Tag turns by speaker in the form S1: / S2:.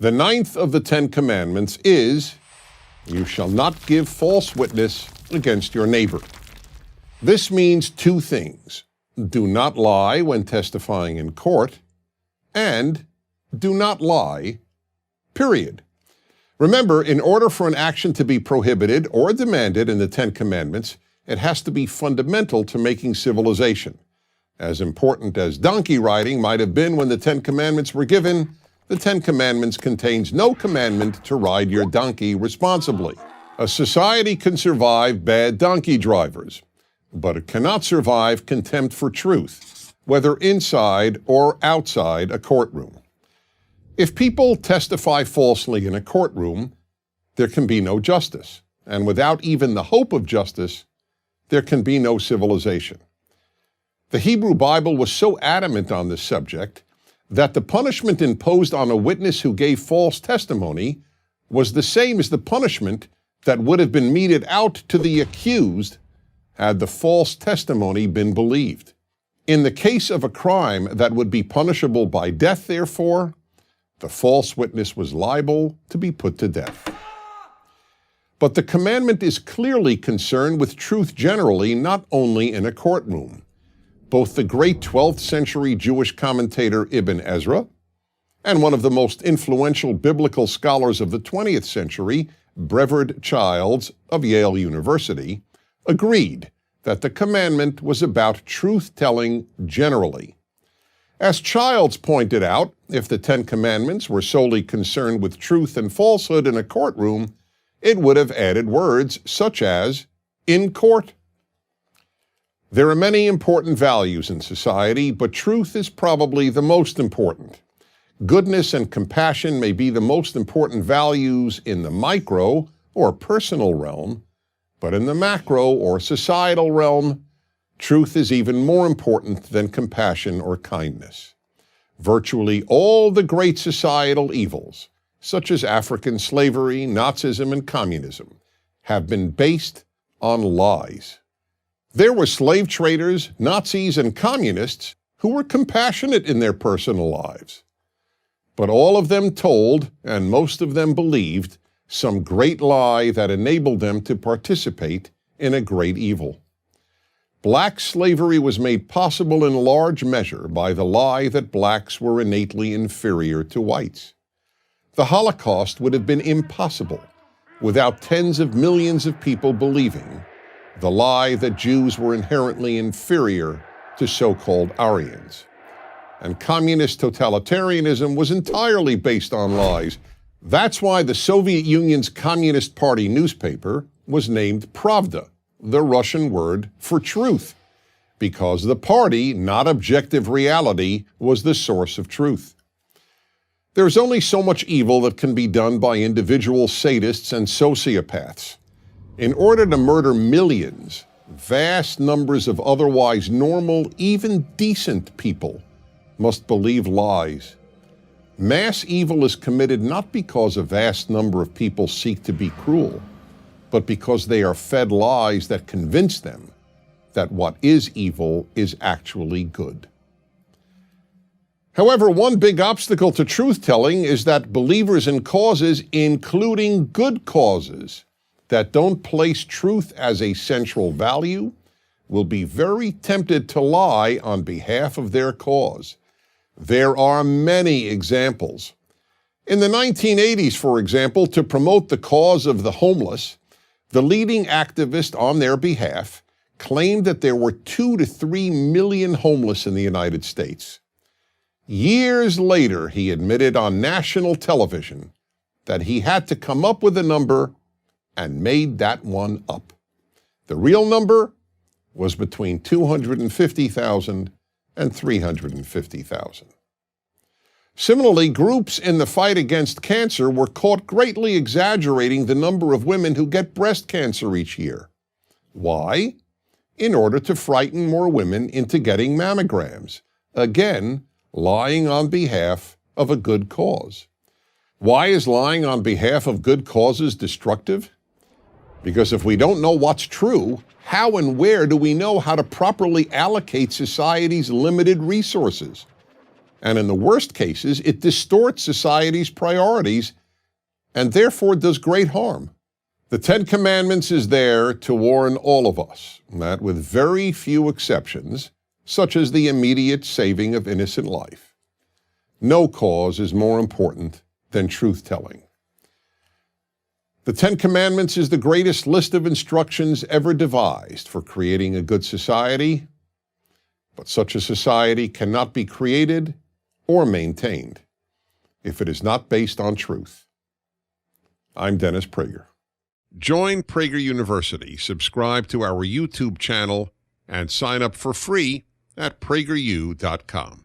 S1: The ninth of the Ten Commandments is, "You shall not give false witness against your neighbor." This means two things. Do not lie when testifying in court, and do not lie, period. Remember, in order for an action to be prohibited or demanded in the Ten Commandments, it has to be fundamental to making civilization. As important as donkey riding might have been when the Ten Commandments were given, the Ten Commandments contains no commandment to ride your donkey responsibly. A society can survive bad donkey drivers, but it cannot survive contempt for truth, whether inside or outside a courtroom. If people testify falsely in a courtroom, there can be no justice, and without even the hope of justice, there can be no civilization. The Hebrew Bible was so adamant on this subject that the punishment imposed on a witness who gave false testimony was the same as the punishment that would have been meted out to the accused had the false testimony been believed. In the case of a crime that would be punishable by death, therefore, the false witness was liable to be put to death. But the commandment is clearly concerned with truth generally, not only in a courtroom. Both the great 12th century Jewish commentator Ibn Ezra and one of the most influential biblical scholars of the 20th century, Brevard Childs of Yale University, agreed that the commandment was about truth-telling generally. As Childs pointed out, if the Ten Commandments were solely concerned with truth and falsehood in a courtroom, it would have added words such as, "in court." There are many important values in society, but truth is probably the most important. Goodness and compassion may be the most important values in the micro or personal realm, but in the macro or societal realm, truth is even more important than compassion or kindness. Virtually all the great societal evils, such as African slavery, Nazism, and communism, have been based on lies. There were slave traders, Nazis, and communists who were compassionate in their personal lives. But all of them told, and most of them believed, some great lie that enabled them to participate in a great evil. Black slavery was made possible in large measure by the lie that blacks were innately inferior to whites. The Holocaust would have been impossible without tens of millions of people believing the lie that Jews were inherently inferior to so-called Aryans. And communist totalitarianism was entirely based on lies. That's why the Soviet Union's Communist Party newspaper was named Pravda, the Russian word for truth, because the party, not objective reality, was the source of truth. There's only so much evil that can be done by individual sadists and sociopaths. In order to murder millions, vast numbers of otherwise normal, even decent people must believe lies. Mass evil is committed not because a vast number of people seek to be cruel, but because they are fed lies that convince them that what is evil is actually good. However, one big obstacle to truth-telling is that believers in causes, including good causes, that don't place truth as a central value, will be very tempted to lie on behalf of their cause. There are many examples. In the 1980s, for example, to promote the cause of the homeless, the leading activist on their behalf claimed that there were 2 to 3 million homeless in the United States. Years later, he admitted on national television that he had to come up with a number and made that one up. The real number was between 250,000 and 350,000. Similarly, groups in the fight against cancer were caught greatly exaggerating the number of women who get breast cancer each year. Why? In order to frighten more women into getting mammograms. Again, lying on behalf of a good cause. Why is lying on behalf of good causes destructive? Because if we don't know what's true, how and where do we know how to properly allocate society's limited resources? And in the worst cases, it distorts society's priorities and therefore does great harm. The Ten Commandments is there to warn all of us that with very few exceptions, such as the immediate saving of innocent life, no cause is more important than truth-telling. The Ten Commandments is the greatest list of instructions ever devised for creating a good society, but such a society cannot be created or maintained if it is not based on truth. I'm Dennis Prager. Join Prager University, subscribe to our YouTube channel, and sign up for free at prageru.com.